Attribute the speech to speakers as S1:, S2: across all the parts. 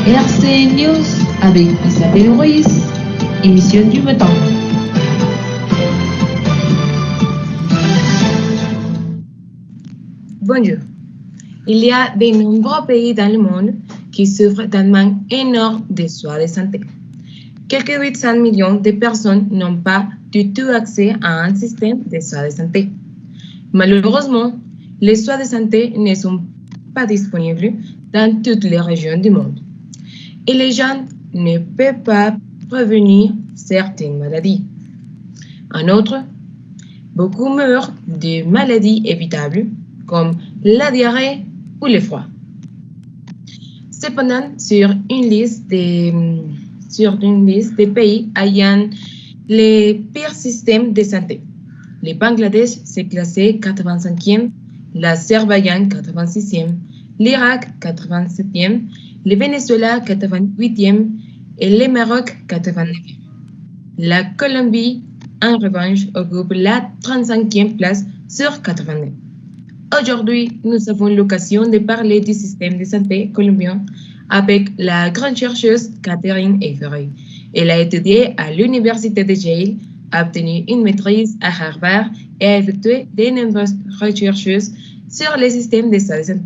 S1: RC News avec Isabelle Ruiz, émission du matin.
S2: Bonjour. Il y a de nombreux pays dans le monde qui souffrent d'un manque énorme de soins de santé. Quelques 800 millions de personnes n'ont pas du tout accès à un système de soins de santé. Malheureusement, les soins de santé ne sont pas disponibles dans toutes les régions du monde. Et les gens ne peuvent pas prévenir certaines maladies. En outre, beaucoup meurent de maladies évitables comme la diarrhée ou le froid. Cependant, sur une liste des pays ayant les pires systèmes de santé, le Bangladesh s'est classé 85e, l'Azerbaïdjan 86e, l'Irak 87e, le Venezuela 88e et le Maroc 89e. La Colombie, en revanche, occupe la 35e place sur 89. Aujourd'hui, nous avons l'occasion de parler du système de santé colombien avec la grande chercheuse Catherine Every. Elle a étudié à l'université de Yale, a obtenu une maîtrise à Harvard et a effectué de nombreuses recherches sur les systèmes de santé.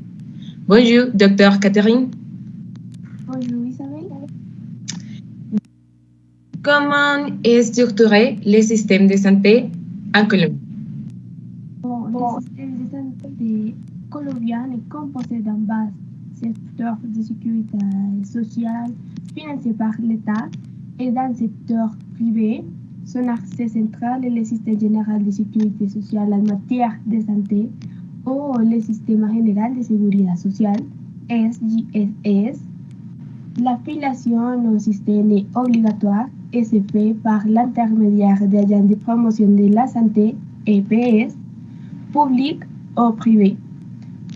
S2: Bonjour, docteur Catherine.
S3: Bonjour Isabelle.
S2: Comment est structuré le système de santé en Colombie?
S3: Le système de santé colombien est composé d'un bas secteur de sécurité sociale financé par l'État et d'un secteur privé. Son accès central est le système général de sécurité sociale en matière de santé ou le système général de sécurité sociale, SGSS. L'affiliation au système est obligatoire et se fait par l'intermédiaire d'agents de promotion de la santé, EPS, publics ou privés,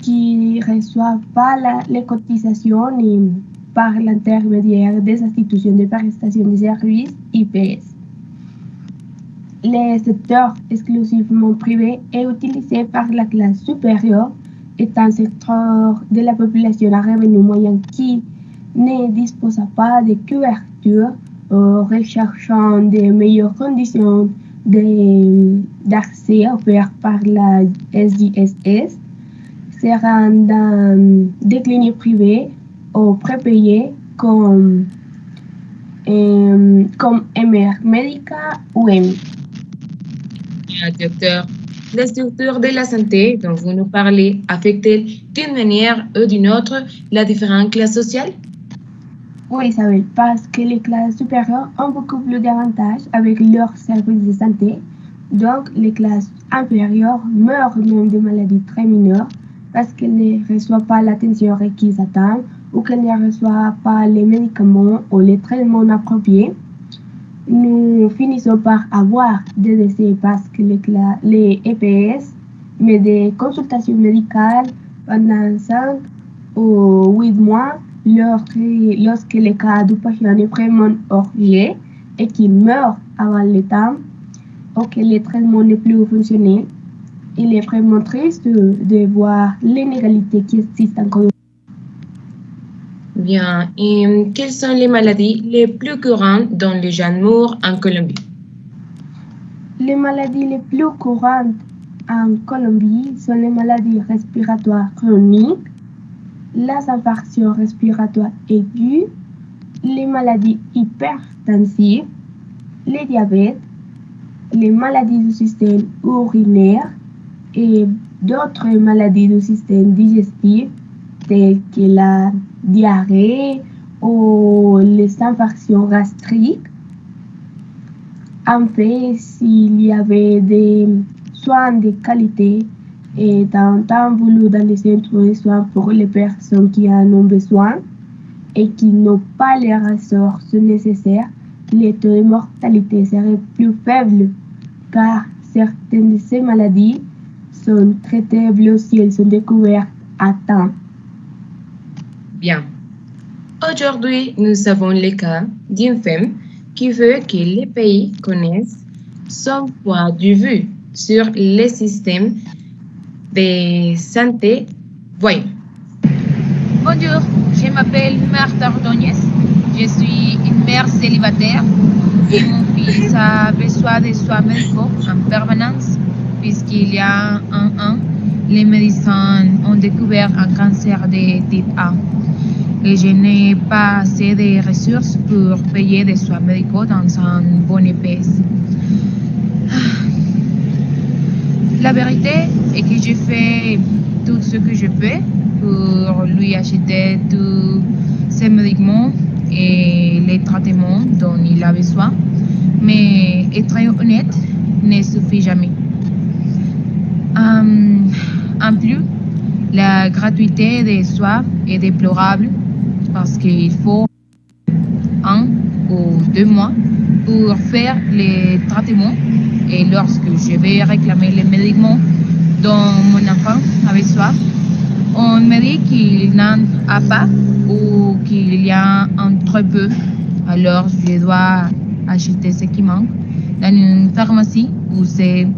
S3: qui ne reçoivent pas les cotisations ni par l'intermédiaire des institutions de prestation de services, IPS. Le secteur exclusivement privé est utilisé par la classe supérieure et un secteur de la population à revenu moyen qui ne dispose pas de couverture recherchant de meilleures conditions d'accès offertes par la SGSS sera dans des cliniques privées ou prépayées comme MR Medica ou EMI.
S2: Docteur, la structure de la santé dont vous nous parlez affecte-t-elle d'une manière ou d'une autre les différentes classes sociales?
S3: Oui, Isabelle, parce que les classes supérieures ont beaucoup plus d'avantages avec leurs services de santé. Donc, les classes inférieures meurent même de maladies très mineures parce qu'elles ne reçoivent pas l'attention requise à temps ou qu'elles ne reçoivent pas les médicaments ou les traitements appropriés. Nous finissons par avoir des décès parce que les EPS mettent des consultations médicales pendant 5 ou 8 mois lorsque le cas du patient est vraiment urgent et qu'il meurt avant le temps ou que le traitement n'est plus fonctionné. Il est vraiment triste de voir l'inégalité qui existe encore.
S2: Bien, et quelles sont les maladies les plus courantes dont les gens mourent en Colombie?
S3: Les maladies les plus courantes en Colombie sont les maladies respiratoires chroniques, les infections respiratoires aiguës, les maladies hypertensives, le diabète, les maladies du système urinaire et d'autres maladies du système digestif telles que la diarrhée ou les infections gastriques. En fait, s'il y avait des soins de qualité et un temps voulu dans les centres de soins pour les personnes qui en ont besoin et qui n'ont pas les ressources nécessaires, les taux de mortalité seraient plus faibles car certaines de ces maladies sont traitables si elles sont découvertes à temps.
S2: Bien. Aujourd'hui, nous avons le cas d'une femme qui veut que les pays connaissent son point de vue sur les systèmes de santé. Voyons. Bonjour, Je m'appelle Martha Ordóñez. Je suis une mère célibataire et mon fils a besoin de soins médicaux en permanence puisqu'il y a un an, les médecins ont découvert un cancer de type A. Et je n'ai pas assez de ressources pour payer des soins médicaux dans un bon épaisse. La vérité est que je fais tout ce que je peux pour lui acheter tous ses médicaments et les traitements dont il a besoin, mais être honnête ne suffit jamais. En plus, la gratuité des soins est déplorable parce qu'il faut 1 ou 2 mois pour faire les traitements et lorsque je vais réclamer les médicaments dont mon enfant a besoin, on me dit qu'il n'en a pas ou qu'il y a un très peu. Alors je dois acheter ce qui manque dans une pharmacie où c'est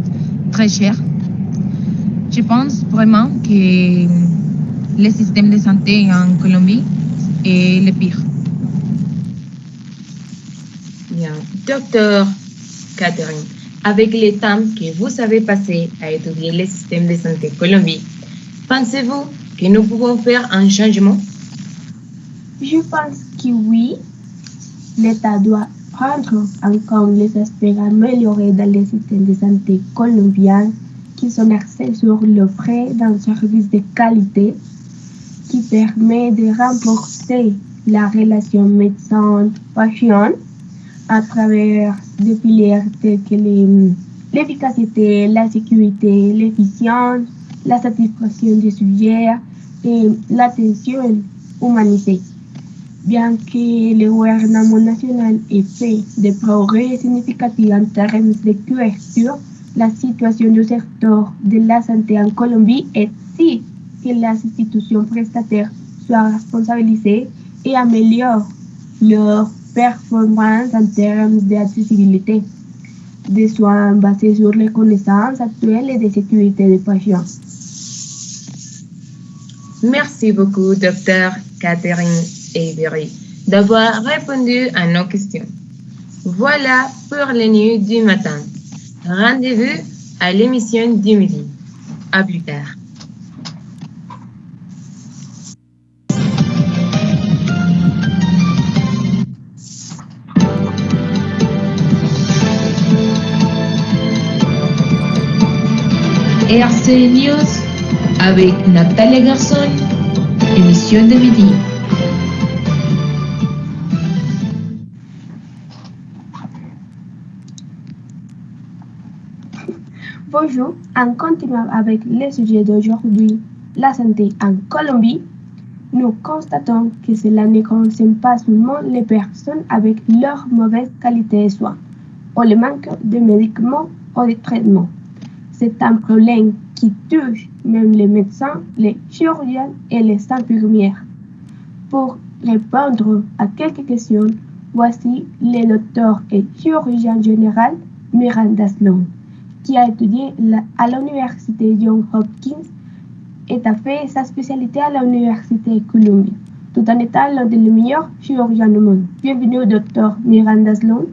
S2: très cher. Je pense vraiment que le système de santé en Colombie est le pire.
S1: Bien. Docteur Catherine, avec le temps que vous avez passé à étudier le système de santé Colombie, pensez-vous que nous pouvons faire un changement?
S3: Je pense que oui. L'État doit prendre en compte les aspects améliorés dans le système de santé colombien qui sont axés sur le frais d'un service de qualité qui permet de renforcer la relation médecin-patient à travers des piliers tels que l'efficacité, la sécurité, l'efficience, la satisfaction des sujets et l'attention humanisée. Bien que le gouvernement national ait fait des progrès significatifs en termes de couverture, la situation du secteur de la santé en Colombie est si que les institutions prestataires soient responsabilisées et améliorent leur performance en termes d'accessibilité, de soins basés sur les connaissances actuelles et de sécurité des patients.
S1: Merci beaucoup, docteur Catherine Avery, d'avoir répondu à nos questions. Voilà pour les news du matin. Rendez-vous à l'émission du midi. À plus tard.
S2: RC News avec Natalia Garzón, émission de midi.
S3: Bonjour, en continuant avec le sujet d'aujourd'hui, la santé en Colombie, nous constatons que cela ne concerne pas seulement les personnes avec leur mauvaise qualité de soins ou le manque de médicaments ou de traitements. C'est un problème qui touche même les médecins, les chirurgiens et les infirmières. Pour répondre à quelques questions, voici le docteur et chirurgien général Miranda Sloan, qui a étudié à l'université Johns Hopkins et a fait sa spécialité à l'université Columbia, tout en étant l'un des meilleurs chirurgiens du monde. Bienvenue, docteur Miranda Sloan.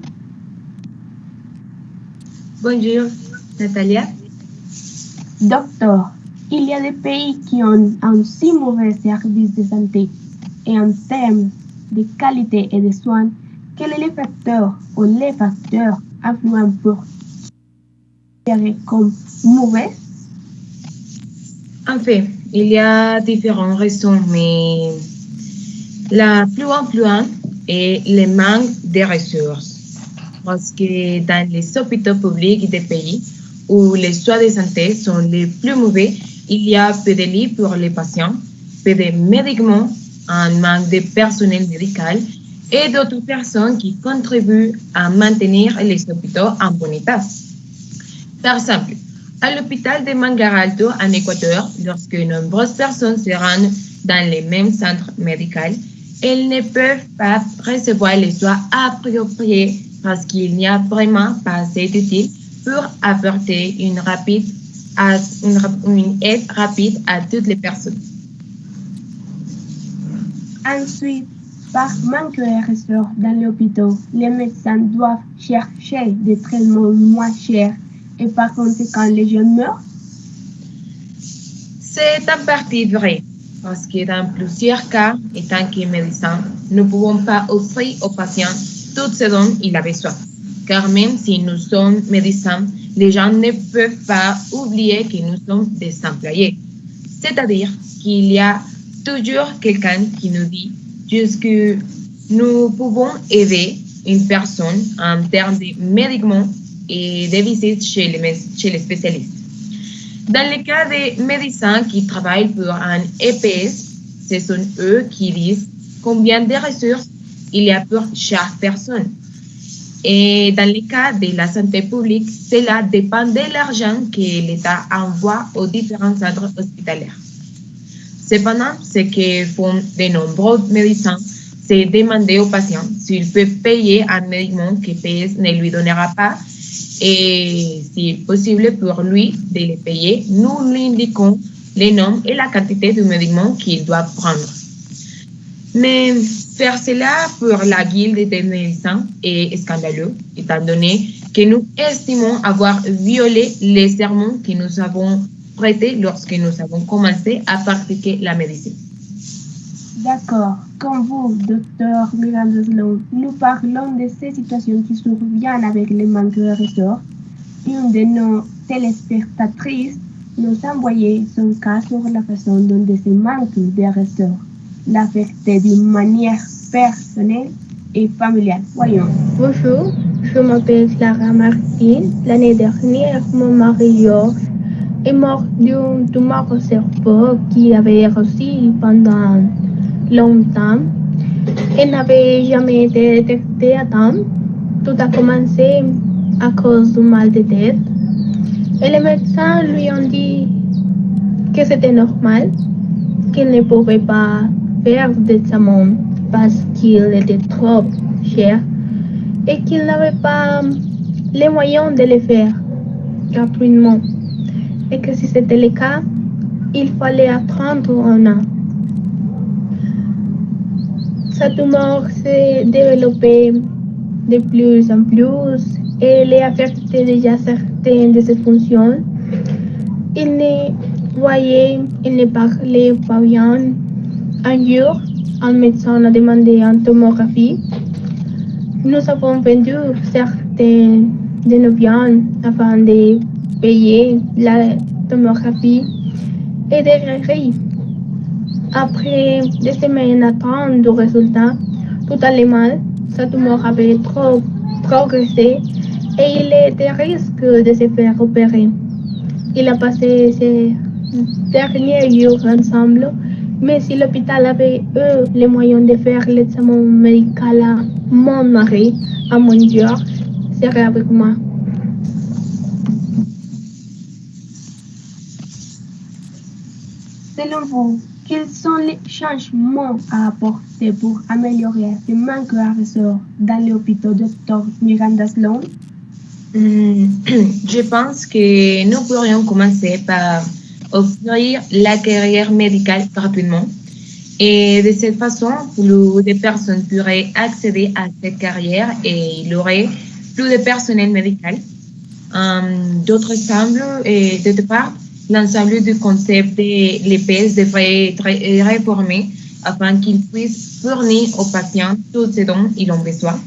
S1: Bonjour, Natalia.
S3: Docteur, il y a des pays qui ont un si mauvais service de santé et en termes de qualité et de soins, quels sont les facteurs ou les facteurs influents pour comme mauvais?
S1: En fait, il y a différentes raisons, mais la plus influente est le manque de ressources. Parce que dans les hôpitaux publics des pays où les soins de santé sont les plus mauvais, il y a peu de lits pour les patients, peu de médicaments, un manque de personnel médical et d'autres personnes qui contribuent à maintenir les hôpitaux en bon état. Par exemple, à l'hôpital de Mangaralto en Équateur, lorsque nombreuses personnes se rendent dans les mêmes centres médicaux, elles ne peuvent pas recevoir les soins appropriés parce qu'il n'y a vraiment pas assez d'outils pour apporter une aide rapide à toutes les personnes.
S3: Ensuite, par manque de ressources dans les hôpitaux, les médecins doivent chercher des traitements moins chers et par conséquent les gens meurent.
S1: C'est en partie vrai, parce que dans plusieurs cas, en tant que médecin, nous ne pouvons pas offrir aux patients tout ce dont il a besoin. Car même si nous sommes médecins, les gens ne peuvent pas oublier que nous sommes des employés. C'est-à-dire qu'il y a toujours quelqu'un qui nous dit juste que nous pouvons aider une personne en termes de médicaments et de visites chez les spécialistes. Dans le cas des médecins qui travaillent pour un EPS, ce sont eux qui disent combien de ressources il y a pour chaque personne. Et dans le cas de la santé publique, cela dépend de l'argent que l'État envoie aux différents centres hospitaliers. Cependant, ce que font de nombreux médecins, c'est demander aux patients s'ils peuvent payer un médicament que PS ne lui donnera pas et si est possible pour lui de le payer, nous lui indiquons les noms et la quantité de médicaments qu'il doit prendre. Mais faire cela pour la guilde des médecins est scandaleux, étant donné que nous estimons avoir violé les sermons que nous avons prêtés lorsque nous avons commencé à pratiquer la médecine.
S3: D'accord. Comme vous, docteur Miranda Sloan, nous parlons de ces situations qui surviennent avec les manques de ressources. Une de nos téléspectatrices nous a envoyé son cas sur la façon dont ce manque de ressources l'affectait d'une manière personnelle et familiale. Voyons.
S4: Bonjour, je m'appelle Clara Martin. L'année dernière, mon mari Georges est mort d'une tumeur au cerveau qui avait reçu pendant longtemps et n'avait jamais été détectée à temps. Tout a commencé à cause du mal de tête et les médecins lui ont dit que c'était normal, qu'il ne pouvait pas faire d'examen parce qu'il était trop cher et qu'il n'avait pas les moyens de le faire gratuitement et que si c'était le cas, il fallait attendre un an. Sa tumeur s'est développée de plus en plus et elle affectait déjà certaines de ses fonctions. Il ne voyait, il ne parlait pas bien. Un jour, un médecin a demandé une tomographie. Nous avons vendu certains de nos biens afin de payer la tomographie et de rire. Après des semaines d'attente du résultat, tout allait mal. Sa tumeur avait trop progressé et il était à risque de se faire opérer. Il a passé ses derniers jours ensemble, mais si l'hôpital avait eu les moyens de faire l'examen médical à mon mari, à mon Georges, serait avec moi.
S3: Selon vous, quels sont les changements à apporter pour améliorer ce manque de ressources dans les hôpitaux, Dr. Miranda Sloan?
S1: Je pense que nous pourrions commencer par offrir la carrière médicale gratuitement et de cette façon, plus de personnes pourraient accéder à cette carrière et il y aurait plus de personnel médical. D'autres exemples, et d'autre part, l'ensemble du concept de l'EPS devrait être réformé afin qu'il puisse fournir aux patients tout ce dont ils ont besoin.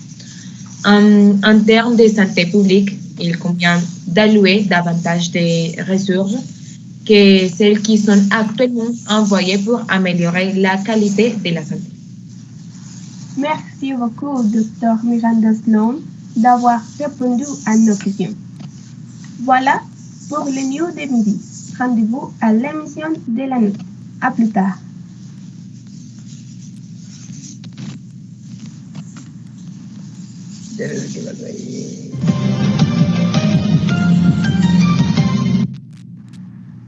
S1: En termes de santé publique, il convient d'allouer davantage de ressources que celles qui sont actuellement envoyées pour améliorer la qualité de la santé.
S3: Merci beaucoup, Dr. Miranda Sloan, d'avoir répondu à nos questions. Voilà pour les news de midi. Rendez-vous à l'émission de la nuit. À plus tard.
S1: Ya ves que vas ahí.